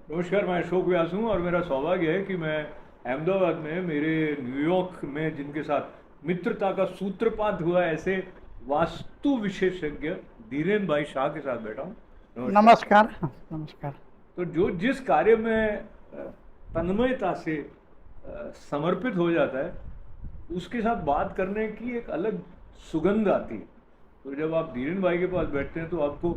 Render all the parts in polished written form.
नमस्कार, मैं अशोक व्यास हूँ और मेरा सौभाग्य है कि मैं अहमदाबाद में मेरे न्यूयॉर्क में जिनके साथ मित्रता का सूत्रपात हुआ ऐसे वास्तु विशेषज्ञ धीरेन भाई शाह के साथ बैठा हूँ। नमस्कार। नमस्कार। नमस्कार। तो जो जिस कार्य में तन्मयता से समर्पित हो जाता है उसके साथ बात करने की एक अलग सुगंध आती है। तो जब आप धीरेन भाई के पास बैठते हैं तो आपको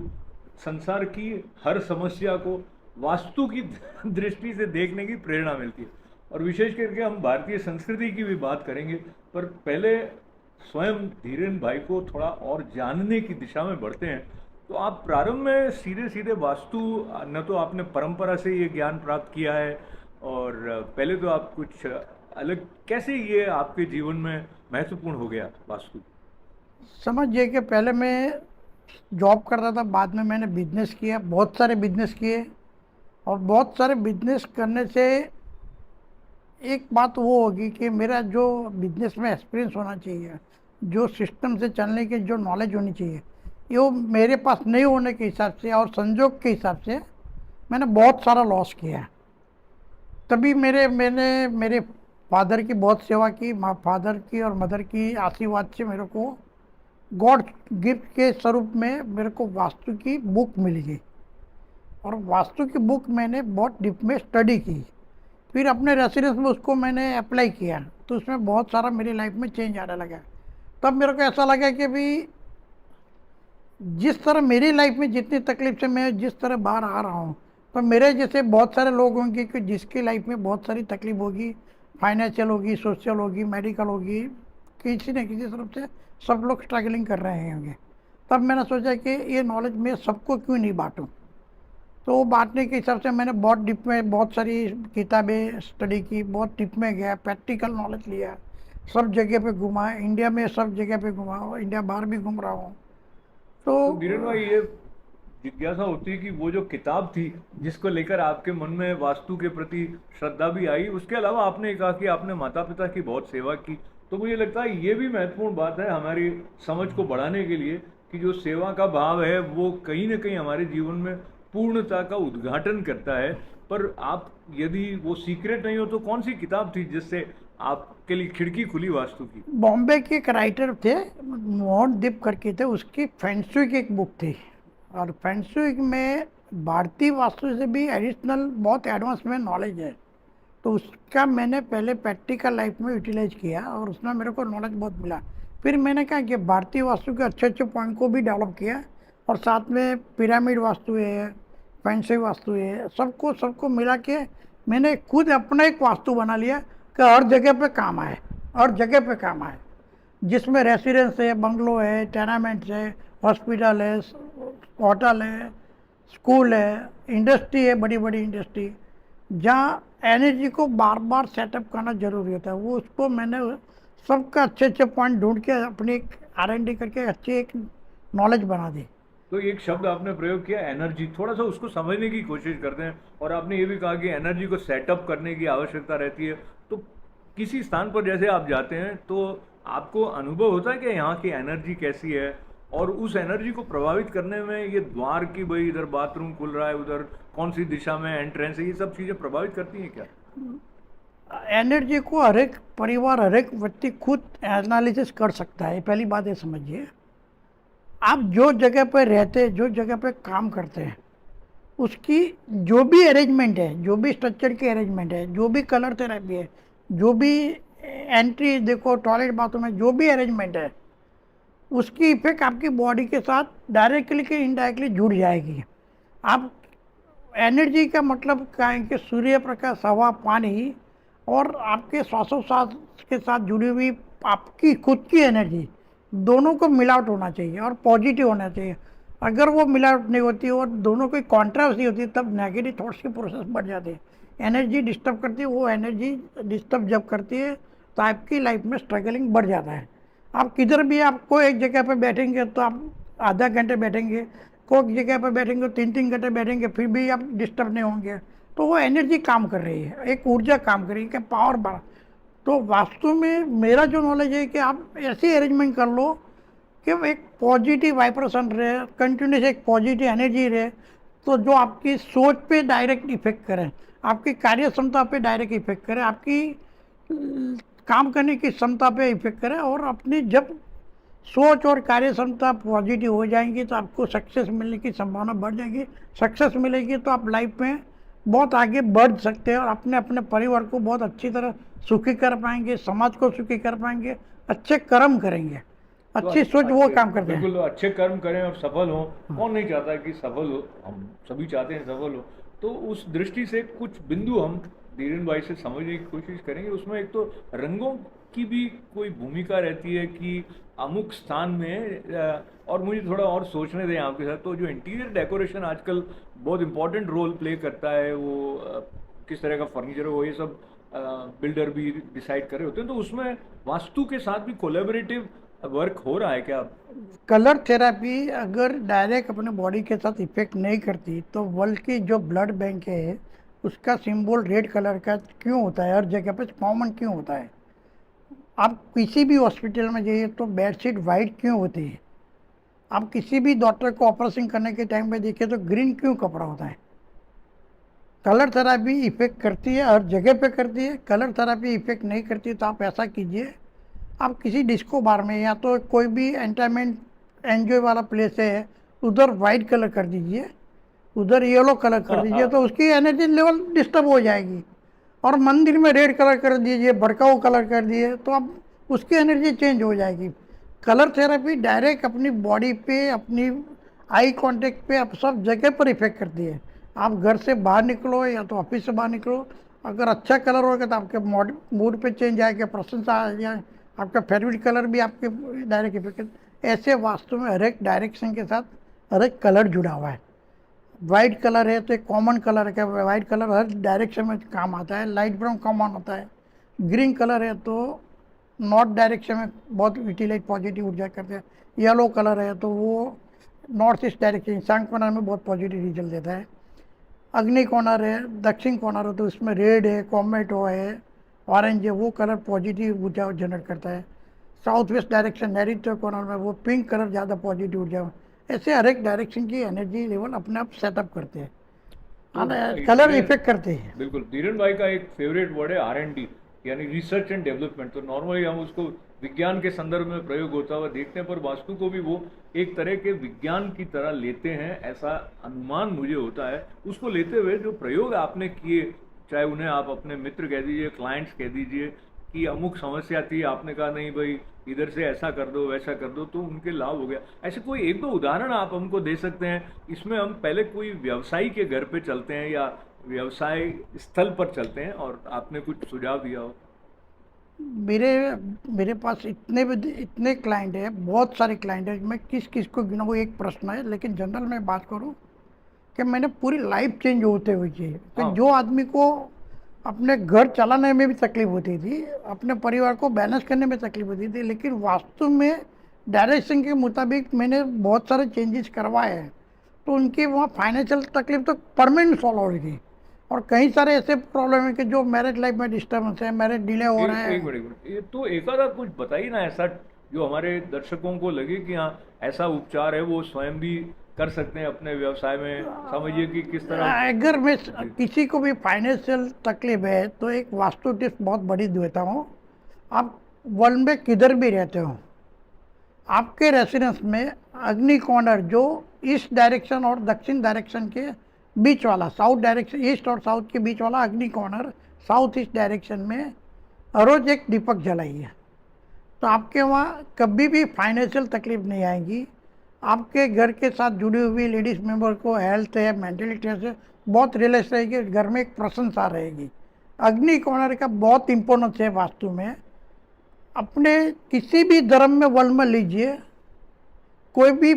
संसार की हर समस्या को वास्तु की दृष्टि से देखने की प्रेरणा मिलती है। और विशेष करके हम भारतीय संस्कृति की भी बात करेंगे, पर पहले स्वयं धीरेन भाई को थोड़ा और जानने की दिशा में बढ़ते हैं। तो आप प्रारंभ में सीधे सीधे वास्तु, न तो आपने परंपरा से ये ज्ञान प्राप्त किया है और पहले तो आप कुछ अलग, कैसे ये आपके जीवन में महत्वपूर्ण हो गया वास्तु? समझिए कि पहले मैं जॉब करता था, बाद में मैंने बिजनेस किया, बहुत सारे बिजनेस किए। और बहुत सारे बिजनेस करने से एक बात वो होगी कि मेरा जो बिजनेस में एक्सपीरियंस होना चाहिए, जो सिस्टम से चलने की जो नॉलेज होनी चाहिए, ये वो मेरे पास नहीं होने के हिसाब से और संजोग के हिसाब से मैंने बहुत सारा लॉस किया है। तभी मैंने मेरे फादर की बहुत सेवा की, फादर की और मदर की आशीर्वाद से मेरे को गॉड गिफ्ट के स्वरूप में मेरे को वास्तु की बुक मिल गई। और वास्तु की बुक मैंने बहुत डीप में स्टडी की, फिर अपने रेसिडेंस में उसको मैंने अप्लाई किया, तो उसमें बहुत सारा मेरी लाइफ में चेंज आने लगा। तब मेरे को ऐसा लगा कि भाई जिस तरह मेरी लाइफ में जितनी तकलीफ से मैं जिस तरह बाहर आ रहा हूँ, तो मेरे जैसे बहुत सारे लोग होंगे कि जिसकी लाइफ में बहुत सारी तकलीफ होगी, फाइनेंशियल होगी, सोशल होगी, मेडिकल होगी, किसी न किसी तरफ से सब लोग स्ट्रगलिंग कर रहे होंगे। तब मैंने सोचा कि ये नॉलेज मैं सबको क्यों नहीं बांटूं। तो बांटने के हिसाब से मैंने बहुत डीप में बहुत सारी किताबें स्टडी की, बहुत डीप में गया, प्रैक्टिकल नॉलेज लिया, सब जगह पे घुमा, इंडिया में सब जगह पे घुमा, इंडिया बाहर भी घूम रहा हूँ। तो तो धीरेन भाई, ये जिज्ञासा होती है कि वो जो किताब थी जिसको लेकर आपके मन में वास्तु के प्रति श्रद्धा भी आई, उसके अलावा आपने कहा कि आपने माता पिता की बहुत सेवा की, तो मुझे लगता है ये भी महत्वपूर्ण बात है हमारी समझ को बढ़ाने के लिए कि जो सेवा का भाव है वो कहीं ना कहीं हमारे जीवन में पूर्णता का उद्घाटन करता है। पर आप, यदि वो सीक्रेट नहीं हो तो कौन सी किताब थी जिससे आपके लिए खिड़की खुली वास्तु की? बॉम्बे के एक राइटर थे, मोहन दीप करके थे, उसकी फेंगशुई की एक बुक थी। और फेंगशुई में भारतीय वास्तु से भी एडिशनल बहुत एडवांस में नॉलेज है। तो उसका मैंने पहले प्रैक्टिकल लाइफ में यूटिलाइज किया और उसमें मेरे को नॉलेज बहुत मिला। फिर मैंने कहा कि भारतीय वास्तु के अच्छे अच्छे पॉइंट को भी डेवलप किया, और साथ में पिरामिड वास्तु है, फेंगशुई वास्तु है, सबको सबको मिला के मैंने खुद अपना एक वास्तु बना लिया कि हर जगह पे काम आए, हर जगह पे काम आए, जिसमें रेसिडेंस है, बंगलो है, टेनामेंट्स है, हॉस्पिटल है, होटल है, स्कूल है, इंडस्ट्री है, बड़ी बड़ी इंडस्ट्री, जहाँ एनर्जी को बार बार सेटअप करना जरूरी होता है, वो उसको मैंने सबका अच्छे अच्छे पॉइंट ढूंढ के अपनी एक R&D करके अच्छी एक नॉलेज बना दी। तो एक शब्द आपने प्रयोग किया, एनर्जी, थोड़ा सा उसको समझने की कोशिश करते हैं। और आपने ये भी कहा कि एनर्जी को सेटअप करने की आवश्यकता रहती है। तो किसी स्थान पर जैसे आप जाते हैं तो आपको अनुभव होता है कि यहाँ की एनर्जी कैसी है, और उस एनर्जी को प्रभावित करने में ये द्वार की, भाई इधर बाथरूम खुल रहा है, उधर कौन सी दिशा में एंट्रेंस है, ये सब चीज़ें प्रभावित करती हैं क्या? एनर्जी को हर एक परिवार, हर एक व्यक्ति खुद एनालिसिस कर सकता है। पहली बात ये समझिए, आप जो जगह पर रहते हैं, जो जगह पर काम करते हैं, उसकी जो भी अरेंजमेंट है, जो भी स्ट्रक्चर की अरेंजमेंट है, जो भी कलर थेरेपी है, जो भी एंट्री देखो, टॉयलेट बाथरूम में जो भी अरेंजमेंट है, उसकी इफेक्ट आपकी बॉडी के साथ डायरेक्टली कि इनडायरेक्टली जुड़ जाएगी। आप एनर्जी का मतलब क्या है कि सूर्य प्रकाश, हवा, पानी और आपके श्वासोच्छ्वास के साथ जुड़ी हुई आपकी खुद की एनर्जी, दोनों को मिलावट होना चाहिए और पॉजिटिव होना चाहिए। अगर वो मिलावट नहीं होती और दोनों की कॉन्ट्रास्ट नहीं होती, तब नेगेटिव थॉट्स की प्रोसेस बढ़ जाती है, एनर्जी डिस्टर्ब करती है। वो एनर्जी डिस्टर्ब जब करती है तो आपकी लाइफ में स्ट्रगलिंग बढ़ जाता है। आप किधर भी, आपको एक जगह पर बैठेंगे तो आप आधा घंटे बैठेंगे, कोई जगह पर बैठेंगे 3-3 घंटे बैठेंगे, फिर भी आप डिस्टर्ब नहीं होंगे, तो वो एनर्जी काम कर रही है, एक ऊर्जा काम कर रही है कि पावर बढ़ा। तो वास्तु में मेरा जो नॉलेज है कि आप ऐसी अरेंजमेंट कर लो कि एक पॉजिटिव वाइब्रेशन रहे, कंटिन्यूस एक पॉजिटिव एनर्जी रहे, तो जो आपकी सोच पे डायरेक्ट इफेक्ट करें, आपकी कार्य क्षमता पे डायरेक्ट इफेक्ट करें, आपकी काम करने की क्षमता पे इफेक्ट करें। और अपनी जब सोच और कार्य क्षमता पॉजिटिव हो जाएंगी तो आपको सक्सेस मिलने की संभावना बढ़ जाएगी। सक्सेस मिलेगी तो आप लाइफ में बहुत आगे बढ़ सकते हैं और अपने अपने परिवार को बहुत अच्छी तरह सुखी कर पाएंगे, समाज को सुखी कर पाएंगे, अच्छे कर्म करेंगे। तो अच्छी सोच वो काम करते हैं। बिल्कुल अच्छे कर्म करें और सफल हो। कौन नहीं चाहता कि सफल हो, हम सभी चाहते हैं सफल हो। तो उस दृष्टि से कुछ बिंदु हम धीरेन भाई से समझने की कोशिश करेंगे। उसमें एक तो रंगों की भी कोई भूमिका रहती है कि अमुक स्थान में और मुझे थोड़ा और सोचने दें आपके साथ। तो जो इंटीरियर डेकोरेशन आजकल बहुत इंपॉर्टेंट रोल प्ले करता है, वो किस तरह का फर्नीचर हो, ये सब बिल्डर भी डिसाइड कर रहे होते हैं। तो उसमें वास्तु के साथ भी कोलैबोरेटिव वर्क हो रहा है क्या? कलर थेरेपी अगर डायरेक्ट अपने बॉडी के साथ इफेक्ट नहीं करती तो वर्ल्ड की जो ब्लड बैंक है उसका सिंबल रेड कलर का क्यों होता है, हर जगह पे कॉमन क्यों होता है? आप किसी भी हॉस्पिटल में जाइए तो बेडशीट वाइट क्यों होती है? आप किसी भी डॉक्टर को ऑपरेशन करने के टाइम में देखिए तो ग्रीन क्यों कपड़ा होता है? कलर थेरेपी इफेक्ट करती है, हर जगह पे करती है। कलर थेरेपी इफेक्ट नहीं करती तो आप ऐसा कीजिए, आप किसी डिस्को बार में या तो कोई भी एंटरटेनमेंट एंजॉय वाला प्लेस है उधर वाइट कलर कर दीजिए, उधर येलो कलर कर दीजिए, तो उसकी एनर्जी लेवल डिस्टर्ब हो जाएगी। और मंदिर में रेड कलर कर दीजिए, भड़काऊ कलर कर दिए तो अब उसकी एनर्जी चेंज हो जाएगी। कलर थेरेपी डायरेक्ट अपनी बॉडी पे, अपनी आई कांटेक्ट पे, अब सब जगह पर इफेक्ट करती है। आप घर से बाहर निकलो या तो ऑफिस से बाहर निकलो, अगर अच्छा कलर होगा तो आपके मूड पे चेंज आएगा, प्रसन्नता आ जाए, आपका फेवरेट कलर भी आपके डायरेक्ट इफेक्ट। ऐसे वास्तव में हर एक डायरेक्शन के साथ हर एक कलर जुड़ा हुआ है। वाइट कलर है तो एक कॉमन कलर है, वाइट कलर हर डायरेक्शन में काम आता है। लाइट ब्राउन कॉमन होता है। ग्रीन कलर है तो नॉर्थ डायरेक्शन में बहुत यूटिलाइज पॉजिटिव ऊर्जा करते हैं। येलो कलर है तो वो नॉर्थ ईस्ट डायरेक्शन ईशान कोना में बहुत पॉजिटिव रिजल्ट देता है। अग्नि कॉर्नर है, दक्षिण कॉर्नर है तो उसमें रेड है, कॉमेटो है, ऑरेंज है, वो कलर पॉजिटिव ऊर्जा जनरेट करता है। साउथ वेस्ट डायरेक्शन नैऋत्य कॉर्नर में वो पिंक कलर ज़्यादा पॉजिटिव ऊर्जा। ऐसे हर एक डायरेक्शन की एनर्जी लेवल अपने आप सेटअप करते हैं, कलर इफेक्ट करते हैं। बिल्कुल। धीरेन भाई का एक फेवरेट वर्ड है R&D, यानी रिसर्च एंड डेवलपमेंट। तो नॉर्मली हम उसको विज्ञान के संदर्भ में प्रयोग होता हुआ देखते हैं, पर वास्तु को भी वो एक तरह के विज्ञान की तरह लेते हैं, ऐसा अनुमान मुझे होता है। उसको लेते हुए जो प्रयोग आपने किए, चाहे उन्हें आप अपने मित्र कह दीजिए, क्लाइंट्स कह दीजिए, कि अमुक समस्या थी, आपने कहा नहीं भाई इधर से ऐसा कर दो वैसा कर दो, तो उनके लाभ हो गया। ऐसे कोई एक दो उदाहरण आप हमको दे सकते हैं? इसमें हम पहले कोई व्यवसायी के घर पे चलते हैं या व्यवसाय स्थल पर चलते हैं और आपने कुछ सुझाव दिया हो। मेरे मेरे पास इतने क्लाइंट है, बहुत सारे क्लाइंट है, मैं किस किस को गिनाऊँ एक प्रश्न है। लेकिन जनरल में बात करूँ कि मैंने पूरी लाइफ चेंज होते हुए की है। तो जो आदमी को अपने घर चलाने में भी तकलीफ होती थी, अपने परिवार को बैलेंस करने में तकलीफ होती थी, लेकिन वास्तव में डायरेक्शन के मुताबिक मैंने बहुत सारे चेंजेस करवाए हैं, तो उनकी वहाँ फाइनेंशियल तकलीफ तो परमानेंट सॉल्व हो गई। और कई सारे ऐसे प्रॉब्लम है कि जो मैरिज लाइफ में डिस्टर्बेंस है, मैरिज डिले हो रहे हैं। एक मिनट, ये तो एक आधा कुछ बताइए ना ऐसा जो हमारे दर्शकों को लगे कि हाँ ऐसा उपचार है, वो स्वयं भी कर सकते हैं अपने व्यवसाय में। समझिए कि किस तरह। अगर मैं किसी को भी फाइनेंशियल तकलीफ है तो एक वास्तु टिप्स बहुत बड़ी देता हूँ। आप वर्ल्ड में किधर भी रहते हो, आपके रेसिडेंस में अग्नि कॉर्नर जो ईस्ट डायरेक्शन और दक्षिण डायरेक्शन के बीच वाला, साउथ डायरेक्शन, ईस्ट और साउथ के बीच वाला अग्नि कॉर्नर साउथ ईस्ट डायरेक्शन में रोज एक दीपक जलाइए, तो आपके वहाँ कभी भी फाइनेंशियल तकलीफ नहीं आएगी। आपके घर के साथ जुड़ी हुई लेडीज़ मेंबर को हेल्थ है, मेंटलिटी से बहुत रिलेस रहेगी, घर में एक प्रसन्नता रहेगी। अग्नि कॉर्नर का बहुत इम्पोर्टेंस है वास्तु में। अपने किसी भी धर्म में वर्ल्ड में लीजिए, कोई भी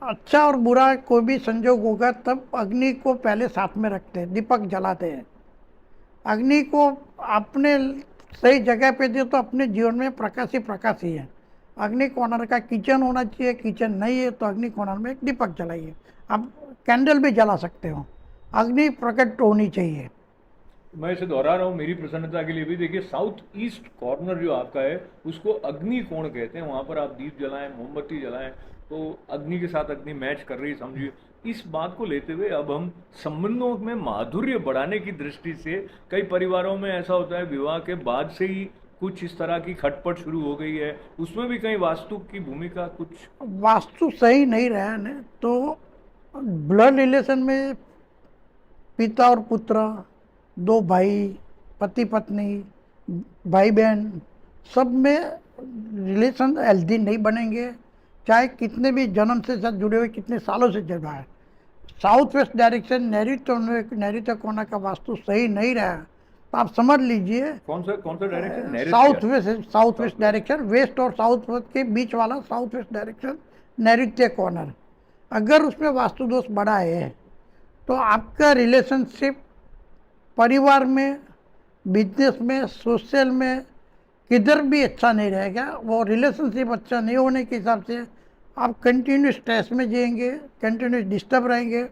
अच्छा और बुरा कोई भी संजोग होगा तब अग्नि को पहले साथ में रखते हैं, दीपक जलाते हैं। अग्नि को अपने सही जगह पे दिए तो अपने जीवन में प्रकाश ही है। अग्नि कॉर्नर का किचन होना चाहिए, किचन नहीं है तो अग्नि कॉर्नर में एक दीपक जलाइए। आप कैंडल भी जला सकते हो, अग्नि प्रकट होनी चाहिए। मैं इसे दोहरा रहा हूँ मेरी प्रसन्नता के लिए भी। देखिए साउथ ईस्ट कॉर्नर जो आपका है उसको अग्नि कोण कहते हैं। वहाँ पर आप दीप जलाएं, मोमबत्ती जलाएं, तो अग्नि के साथ अग्नि मैच कर रही, समझिए। इस बात को लेते हुए अब हम संबंधों में माधुर्य बढ़ाने की दृष्टि से, कई परिवारों में ऐसा होता है विवाह के बाद से ही कुछ इस तरह की खटपट शुरू हो गई है, उसमें भी कहीं वास्तु की भूमिका कुछ? वास्तु सही नहीं रहा है तो ब्लड रिलेशन में पिता और पुत्र, दो भाई, पति पत्नी, भाई बहन, सब में रिलेशन हेल्दी नहीं बनेंगे, चाहे कितने भी जन्म से साथ जुड़े हुए कितने सालों से जुड़ा है। साउथ वेस्ट डायरेक्शन नैऋत्य कोना का वास्तु सही नहीं रहा, तो आप समझ लीजिए कौन सा direction? South west direction, west और साउथ वेस्ट के बीच वाला साउथ वेस्ट डायरेक्शन, नैऋत्य कॉर्नर, अगर उसमें वास्तु दोष बड़ा है तो आपका रिलेशनशिप परिवार में, बिजनेस में, सोशल में, किधर भी अच्छा नहीं रहेगा। वो रिलेशनशिप अच्छा नहीं होने के हिसाब से आप कंटिन्यूस स्ट्रेस में जिएंगे, कंटिन्यूस डिस्टर्ब रहेंगे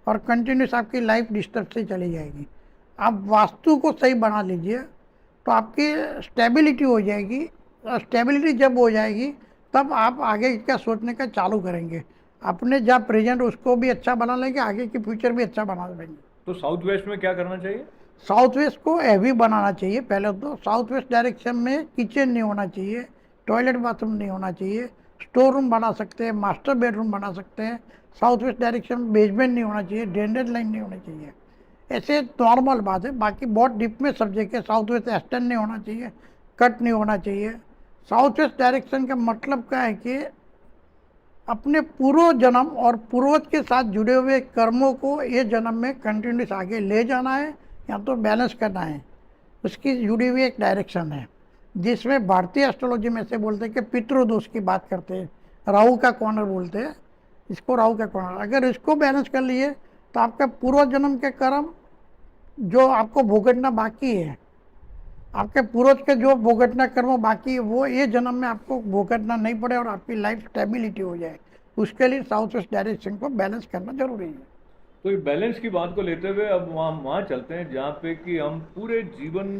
और कंटिन्यूस आपकी लाइफ डिस्टर्ब से चली जाएगी। आप वास्तु को सही बना लीजिए तो आपकी स्टेबिलिटी हो जाएगी, और स्टेबिलिटी जब हो जाएगी तब आप आगे का सोचने का चालू करेंगे। अपने जहाँ प्रेजेंट उसको भी अच्छा बना लेंगे, आगे की फ्यूचर भी अच्छा बना लेंगे। तो साउथ वेस्ट में क्या करना चाहिए? साउथ वेस्ट को हैवी बनाना चाहिए। पहले तो साउथ वेस्ट डायरेक्शन में किचन नहीं होना चाहिए, टॉयलेट बाथरूम नहीं होना चाहिए, स्टोर रूम बना सकते हैं, मास्टर बेडरूम बना सकते हैं। साउथ वेस्ट डायरेक्शन में बेसमेंट नहीं होना चाहिए, ड्रेनेज लाइन नहीं होनी चाहिए। ऐसे नॉर्मल बात है, बाकी बहुत डीप में सब्जेक्ट है। साउथ वेस्ट एक्सटेंड नहीं होना चाहिए, कट नहीं होना चाहिए। साउथ वेस्ट डायरेक्शन का मतलब क्या है कि अपने पूर्व जन्म और पूर्वज के साथ जुड़े हुए कर्मों को ये जन्म में कंटिन्यूस आगे ले जाना है या तो बैलेंस करना है, उसकी जुड़ी हुई एक डायरेक्शन है, जिसमें भारतीय एस्ट्रोलॉजी में से बोलते हैं कि पितृदोष की बात करते हैं, राहु का कॉर्नर बोलते हैं इसको, राहु का कॉर्नर। अगर इसको बैलेंस कर लिए तो आपका पूर्व जन्म के कर्म जो आपको भुगतना बाकी है, आपके पूर्वज के जो भुगतना कर्म बाकी है, वो ये जन्म में आपको भुगतना नहीं पड़े और आपकी लाइफ स्टेबिलिटी हो जाए, उसके लिए साउथ वेस्ट डायरेक्शन को बैलेंस करना जरूरी है। तो ये बैलेंस की बात को लेते हुए अब वहाँ चलते हैं जहाँ पे कि हम पूरे जीवन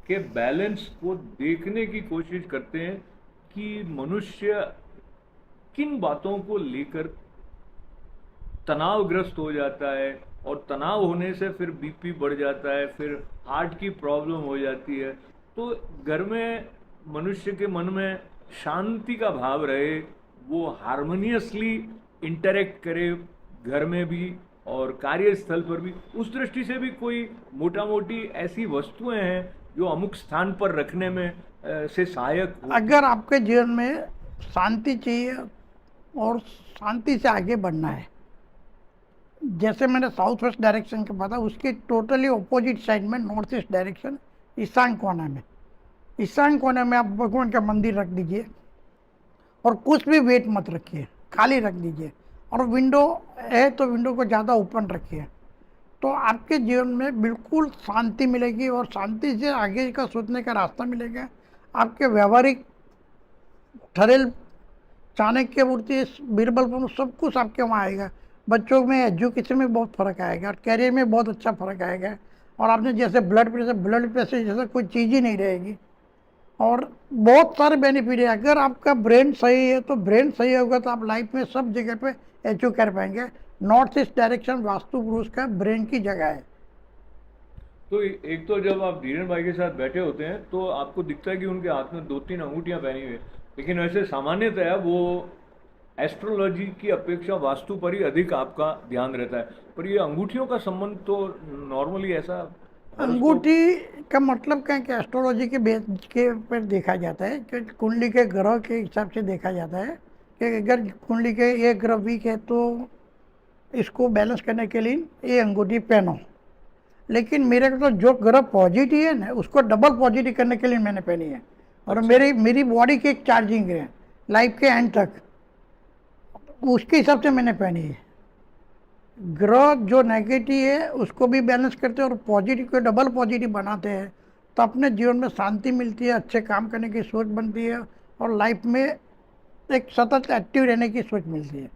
के बैलेंस को देखने की कोशिश करते हैं कि मनुष्य किन बातों को लेकर तनावग्रस्त हो जाता है, और तनाव होने से फिर बीपी बढ़ जाता है, फिर हार्ट की प्रॉब्लम हो जाती है। तो घर में मनुष्य के मन में शांति का भाव रहे, वो हारमोनियसली इंटरेक्ट करे घर में भी और कार्यस्थल पर भी, उस दृष्टि से भी कोई मोटा मोटी ऐसी वस्तुएं हैं जो अमुक स्थान पर रखने में से सहायक हो? अगर आपके जीवन में शांति चाहिए और शांति से आगे बढ़ना है, जैसे मैंने साउथ वेस्ट डायरेक्शन का बताया, उसके टोटली ऑपोजिट साइड में नॉर्थ ईस्ट डायरेक्शन, ईशान कोने में आप भगवान का मंदिर रख दीजिए और कुछ भी वेट मत रखिए, खाली रख दीजिए, और विंडो है तो विंडो को ज़्यादा ओपन रखिए, तो आपके जीवन में बिल्कुल शांति मिलेगी और शांति से आगे का सोचने का रास्ता मिलेगा। आपके व्यवहारिक ठरेल, चाणक्य मूर्ति, बीरबल, सब कुछ आपके वहाँ आएगा। बच्चों में एजुकेशन में बहुत फ़र्क आएगा और कैरियर में बहुत अच्छा फ़र्क आएगा। और आपने जैसे ब्लड प्रेशर जैसा कोई चीज़ ही नहीं रहेगी, और बहुत सारे बेनिफिट है। अगर आपका ब्रेन सही है तो ब्रेन सही होगा तो आप लाइफ में सब जगह पे अचीव कर पाएंगे। नॉर्थ ईस्ट डायरेक्शन वास्तु पुरुष का ब्रेन की जगह है। तो एक तो जब आप धीरेन भाई के साथ बैठे होते हैं तो आपको दिखता है कि उनके हाथ में 2-3 अंगूठियां पहनी हुई है, लेकिन वैसे सामान्यतः वो एस्ट्रोलॉजी की अपेक्षा वास्तु पर ही अधिक आपका ध्यान रहता है। पर ये अंगूठियों का संबंध तो नॉर्मली ऐसा, अंगूठी का मतलब क्या है कि एस्ट्रोलॉजी के बेस के पर देखा जाता है कि कुंडली के ग्रह के हिसाब से देखा जाता है कि अगर कुंडली के एक ग्रह वीक है तो इसको बैलेंस करने के लिए ये अंगूठी पहनो। लेकिन मेरे को तो जो ग्रह पॉजिटिव है ना, उसको डबल पॉजिटिव करने के लिए मैंने पहनी है। और मेरी बॉडी की एक चार्जिंग है लाइफ के एंड तक, उसके हिसाब से मैंने पहनी है। ग्रह जो नेगेटिव है उसको भी बैलेंस करते हैं और पॉजिटिव को डबल पॉजिटिव बनाते हैं, तो अपने जीवन में शांति मिलती है, अच्छे काम करने की सोच बनती है और लाइफ में एक सतत एक्टिव रहने की सोच मिलती है।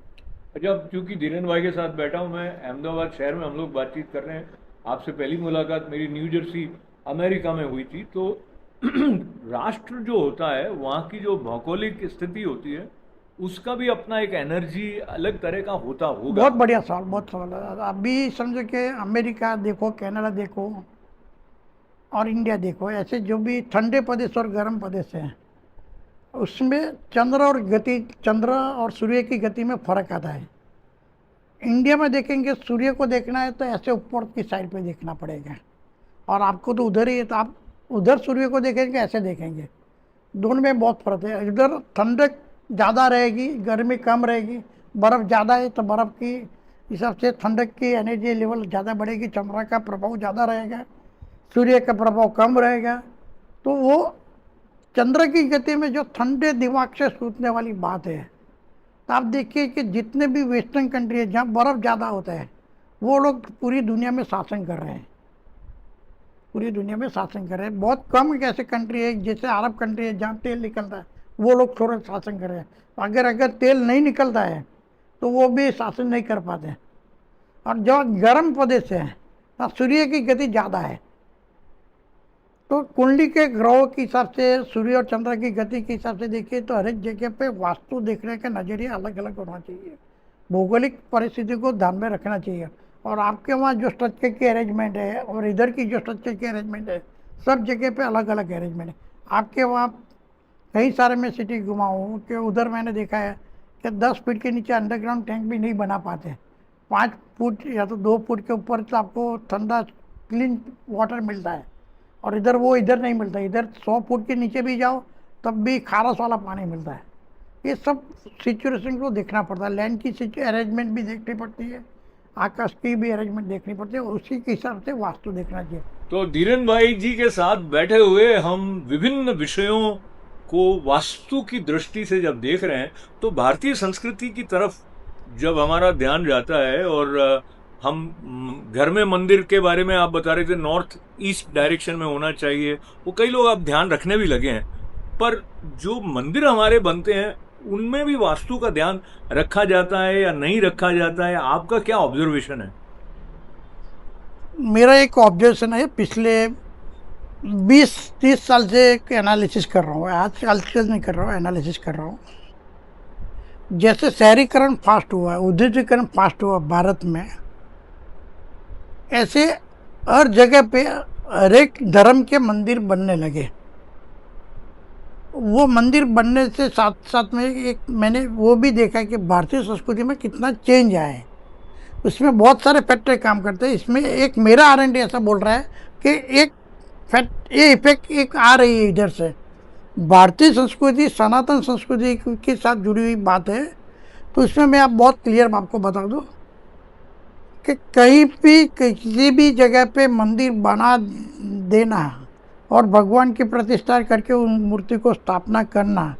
अच्छा, क्योंकि धीरेन भाई के साथ बैठा हूँ मैं अहमदाबाद शहर में, हम लोग बातचीत कर रहे हैं। आपसे पहली मुलाकात मेरी न्यू जर्सी अमेरिका में हुई थी। तो राष्ट्र जो होता है, वहाँ की जो भौगोलिक स्थिति होती है, उसका भी अपना एक एनर्जी अलग तरह का होता होगा। बहुत बढ़िया सवाल, बहुत सवाल है। अभी समझो कि अमेरिका देखो, कनाडा देखो और इंडिया देखो, ऐसे जो भी ठंडे प्रदेश और गर्म प्रदेश हैं, उसमें चंद्र और सूर्य की गति में फर्क आता है। इंडिया में देखेंगे, सूर्य को देखना है तो ऐसे ऊपर की साइड पे देखना पड़ेगा, और आपको तो उधर ही है, तो आप उधर सूर्य को देखेंगे, ऐसे देखेंगे। दोनों में बहुत फर्क है। इधर ठंडक ज़्यादा रहेगी, गर्मी कम रहेगी। बर्फ़ ज़्यादा है तो बर्फ़ की हिसाब से ठंडक की एनर्जी लेवल ज़्यादा बढ़ेगी, चंद्रमा का प्रभाव ज़्यादा रहेगा, सूर्य का प्रभाव कम रहेगा। तो वो चंद्र की गति में जो ठंडे दिमाग से सोचने वाली बात है। तो आप देखिए कि जितने भी वेस्टर्न कंट्री है जहाँ बर्फ़ ज़्यादा होता है, वो लोग पूरी दुनिया में शासन कर रहे हैं, पूरी दुनिया में शासन कर रहे हैं। बहुत कम एक ऐसे कंट्री है जैसे अरब कंट्री है जहाँ तेल निकलता है, वो लोग थोड़ा शासन कर रहे हैं। अगर तेल नहीं निकलता है तो वो भी शासन नहीं कर पाते। और जो गर्म प्रदेश है, वहाँ सूर्य की गति ज़्यादा है। तो कुंडली के ग्रहों के हिसाब से, सूर्य और चंद्र की गति के हिसाब से देखिए तो हर एक जगह पे वास्तु देखने का नज़रिया अलग अलग होना चाहिए, भौगोलिक परिस्थिति को ध्यान में रखना चाहिए। और आपके वहाँ जो स्ट्रक्चर की अरेंजमेंट है और इधर की जो स्ट्रक्चर की अरेंजमेंट है, सब जगह पे अलग अलग अरेंजमेंट है। आपके वहाँ कई सारे मैं सिटी घुमा हूँ कि उधर मैंने देखा है कि 10 फीट के नीचे अंडरग्राउंड टैंक भी नहीं बना पाते। 5 फुट या तो 2 फुट के ऊपर तो आपको ठंडा क्लीन वाटर मिलता है, और इधर नहीं मिलता। इधर 100 फुट के नीचे भी जाओ तब भी खारस वाला पानी मिलता है। ये सब सिचुएशन को देखना पड़ता है, लैंड की अरेंजमेंट भी देखनी पड़ती है, आकाश की भी अरेंजमेंट देखनी पड़ती है, उसी के हिसाब से वास्तु देखना चाहिए। तो धीरेन भाई जी के साथ बैठे हुए हम विभिन्न विषयों को वास्तु की दृष्टि से जब देख रहे हैं, तो भारतीय संस्कृति की तरफ जब हमारा ध्यान जाता है, और हम घर में मंदिर के बारे में आप बता रहे थे नॉर्थ ईस्ट डायरेक्शन में होना चाहिए, वो कई लोग अब ध्यान रखने भी लगे हैं। पर जो मंदिर हमारे बनते हैं उनमें भी वास्तु का ध्यान रखा जाता है या नहीं रखा जाता है? आपका क्या ऑब्जर्वेशन है? मेरा एक ऑब्जर्वेशन है, पिछले 20-30 साल से एक एनालिसिस कर रहा हूँ, आजकल नहीं कर रहा हूँ, एनालिसिस कर रहा हूँ। जैसे शहरीकरण फास्ट हुआ, औद्योगिकरण फास्ट हुआ भारत में, ऐसे हर जगह पे हर एक धर्म के मंदिर बनने लगे। वो मंदिर बनने से साथ साथ में एक मैंने वो भी देखा कि भारतीय संस्कृति में कितना चेंज आया है। उसमें बहुत सारे फैक्टर काम करते हैं। इसमें एक मेरा R&D ऐसा बोल रहा है कि ये इफेक्ट एक आ रही है इधर से। भारतीय संस्कृति सनातन संस्कृति के साथ जुड़ी हुई बात है। तो इसमें मैं आप बहुत क्लियर आपको बता दूं कि कहीं भी किसी भी जगह पे मंदिर बना देना और भगवान की प्रतिष्ठा करके उन मूर्ति को स्थापना करना,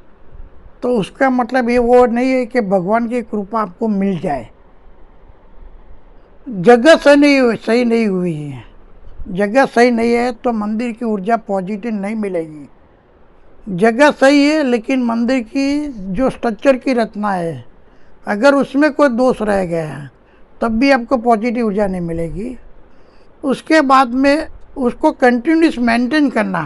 तो उसका मतलब ये वो नहीं है कि भगवान की कृपा आपको मिल जाए। जगह सही नहीं हुई है, जगह सही नहीं है तो मंदिर की ऊर्जा पॉजिटिव नहीं मिलेगी। जगह सही है लेकिन मंदिर की जो स्ट्रक्चर की रचना है, अगर उसमें कोई दोष रह गया है तब भी आपको पॉजिटिव ऊर्जा नहीं मिलेगी। उसके बाद में उसको कंटिन्यूस मेंटेन करना,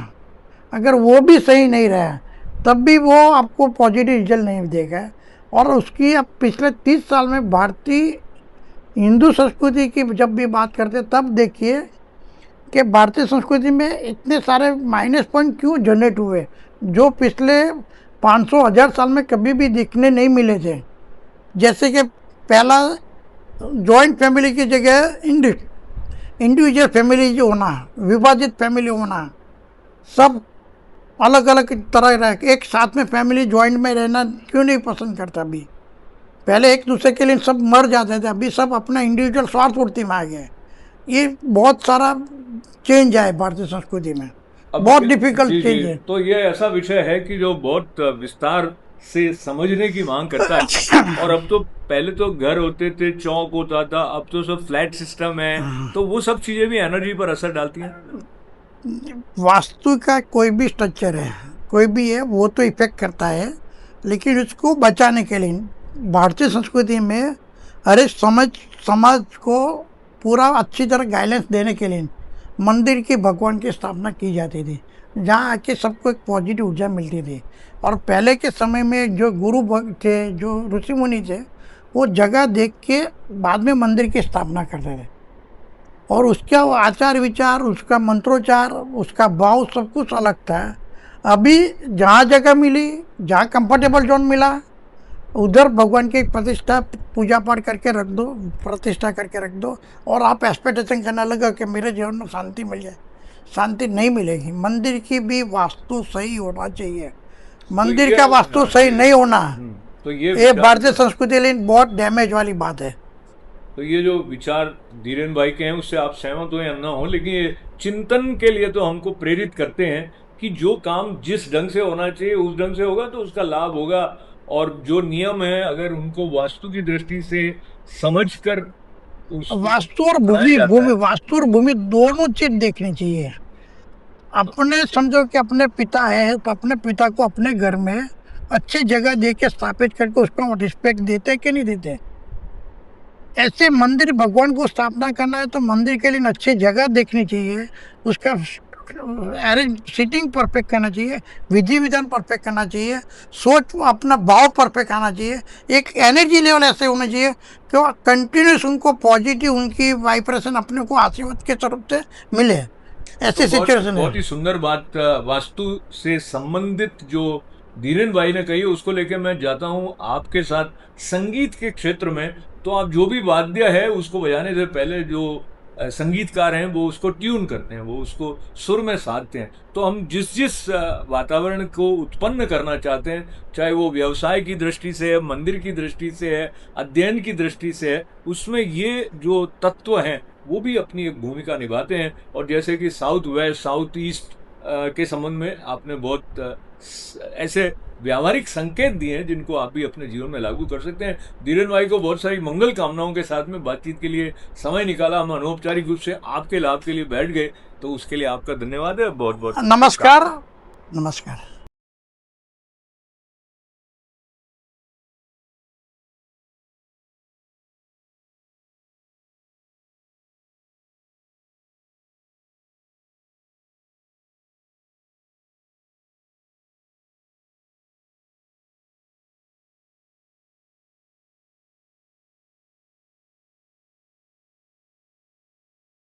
अगर वो भी सही नहीं रहा तब भी वो आपको पॉजिटिव रिजल्ट नहीं देगा। और उसकी अब पिछले 30 साल में भारतीय हिंदू संस्कृति की जब भी बात करते तब देखिए कि भारतीय संस्कृति में इतने सारे माइनस पॉइंट क्यों जनरेट हुए, जो पिछले 500-1000 साल में कभी भी दिखने नहीं मिले थे। जैसे कि पहला जॉइंट फैमिली की जगह इंडिविजुअल फैमिली होना, विभाजित फैमिली होना, सब अलग अलग तरह रह एक साथ में फैमिली जॉइंट में रहना क्यों नहीं पसंद करता। अभी पहले एक दूसरे के लिए सब मर जाते थे, अभी सब अपना इंडिविजुअल स्वार्थ पूर्ति में आ गए। ये बहुत सारा चेंज आए भारतीय संस्कृति में, बहुत डिफिकल्ट चेंज है। तो ये ऐसा विषय है कि जो बहुत विस्तार से समझने की मांग करता है। और अब तो पहले तो घर होते थे, चौक होता था, अब तो सब फ्लैट सिस्टम है, तो वो सब चीजें भी एनर्जी पर असर डालती हैं। वास्तु का कोई भी स्ट्रक्चर है, कोई भी है, वो तो इफेक्ट करता है, लेकिन उसको बचाने के लिए भारतीय संस्कृति में हर एक समाज को पूरा अच्छी तरह गाइडेंस देने के लिए मंदिर की भगवान की स्थापना की जाती थी, जहाँ आके सबको एक पॉजिटिव ऊर्जा मिलती थी। और पहले के समय में जो गुरु थे, जो ऋषि मुनि थे, वो जगह देख के बाद में मंदिर की स्थापना करते थे। और उसका वो आचार विचार, उसका मंत्रोच्चार, उसका भाव सब कुछ अलग था। अभी जहाँ जगह मिली, जहाँ कंफर्टेबल जोन मिला, उधर भगवान की प्रतिष्ठा, पूजा पाठ करके रख दो, प्रतिष्ठा करके रख दो, और आप एक्सपेक्टेशन करने लगे कि मेरे जीवन में शांति मिल जाए। शांति नहीं मिलेगी। मंदिर की भी वास्तु सही होना चाहिए। मंदिर का वास्तु सही नहीं होना, तो ये भारतीय संस्कृति के लिए बहुत डैमेज वाली बात है। तो ये जो विचार धीरेन भाई के हैं उससे आप सहमत हो या ना हो, लेकिन ये चिंतन के लिए तो हमको प्रेरित करते हैं कि जो काम जिस ढंग से होना चाहिए उस ढंग से होगा तो उसका लाभ होगा। और जो नियम है अगर उनको वास्तु की दृष्टि से समझकर वास्तु और वास्तु और भूमि दोनों चीज देखनी चाहिए। अपने समझो कि अपने पिता है, तो अपने पिता को अपने घर में अच्छी जगह दे के स्थापित करके उसको रिस्पेक्ट देते कि नहीं देते। ऐसे मंदिर भगवान को स्थापना करना है तो मंदिर के लिए अच्छी जगह देखनी चाहिए, उसका अरेंज सीटिंग परफेक्ट करना चाहिए, विधि विधान परफेक्ट करना चाहिए, सोच अपना भाव परफेक्ट आना चाहिए, एक एनर्जी लेवल ऐसे होना चाहिए कि कंटिन्यूस उनको पॉजिटिव, उनकी वाइब्रेशन अपने को आशीर्वाद के तरफ से मिले। ऐसी सिचुएशन है। बहुत ही सुंदर बात वास्तु से संबंधित जो धीरेन भाई ने कही है, उसको लेकर मैं जाता हूँ आपके साथ संगीत के क्षेत्र में। तो आप जो भी वाद्य है उसको बजाने से पहले जो संगीतकार हैं वो उसको ट्यून करते हैं, वो उसको सुर में साधते हैं। तो हम जिस जिस वातावरण को उत्पन्न करना चाहते हैं, चाहे वो व्यवसाय की दृष्टि से है, मंदिर की दृष्टि से है, अध्ययन की दृष्टि से है, उसमें ये जो तत्व हैं वो भी अपनी एक भूमिका निभाते हैं। और जैसे कि साउथ वेस्ट, साउथ ईस्ट के संबंध में आपने बहुत ऐसे व्यावहारिक संकेत दिए हैं जिनको आप भी अपने जीवन में लागू कर सकते हैं। धीरेन भाई को बहुत सारी मंगल कामनाओं के साथ में बातचीत के लिए समय निकाला, हम अनौपचारिक रूप से आपके लाभ के लिए बैठ गए, तो उसके लिए आपका धन्यवाद है। बहुत बहुत नमस्कार। नमस्कार।